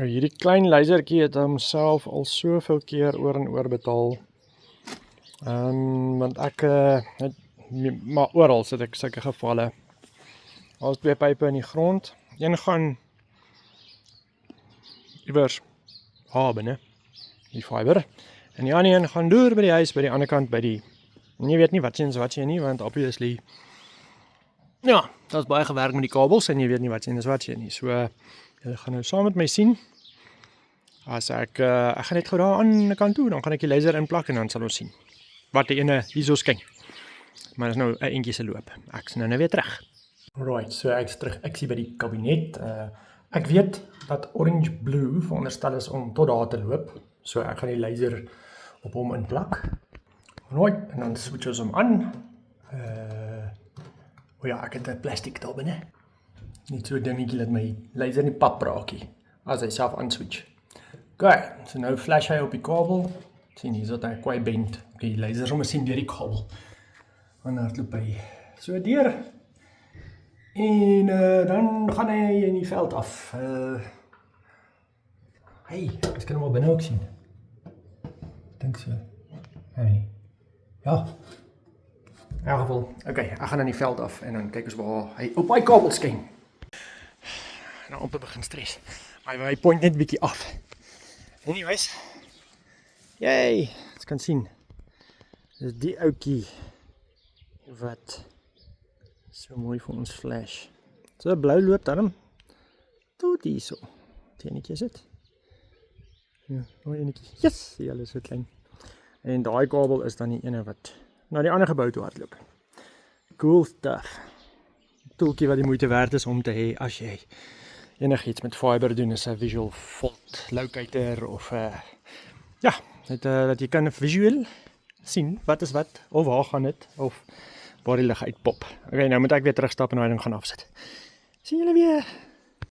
Hierdie klein lasertjie het homself al soveel keer oor en oor betaal. Want ek, maar oral sit ek sulke gevalle. Daar's 2 pype in die grond. Een gaan iewers binne, die fiber. En die ander een gaan deur by die huis, by die ander kant by die. En jy weet nie wat jy nie, want obviously, ja, daar's baie gewerk met die kabels en jy weet nie wat jy nie. So, julle gaan nou saam met my sien. As ek gaan net gou daar aan die kant toe, dan gaan ek die laser inplak en dan sal ons sien wat die ene hierso skyn. Maar dit is nou 'n entjie se loop. Ek is nou weer terug. Alright, so ek is terug. Ek sien by die kabinet. Ek weet dat orange blue veronderstel is om tot daar te loop. So ek gaan die laser op hom inplak. Alright, en dan switch ons hom aan. Ja, ek het 'n plastiek daar binne. Net so 'n dingetjie dat my laser nie pap raakie as hy self aanswitch. Okay, so nou flash hy op die kabel. Sien hier dat hy kwai bend. Die laser sommer sien deur die kabel. En dan loop hy so deur. En dan gaan hy in die veld af. Hey, ek kan hom al binne ook sien. Dink so. Hey. Ja. In elk geval, okay, ek gaan in die veld af en dan kyk ons waar hy op my kabel skyn. Nou om te begin stres. Maar hy point net bietjie af. Anyways. Yay, ons kan sien. Dis die ouetjie wat so mooi vir ons flash. So blou loop dan tot hierso. Teenetjie is dit. Ja, mooi enetjie. Yes, die alles so klein. En daai kabel is dan die ene wat na die ander gebou toe hardloop. Cool stuff. Toeltjie wat die moeite werd is om te hê as jy enigiets met fiber doen, is 'n visual fault locator of ja, dat jy kan visueel sien wat is wat of waar gaan dit of waar die lig uitpop. Okay, nou moet ek weer terugstap en daai ding gaan afsit. Sien julle weer.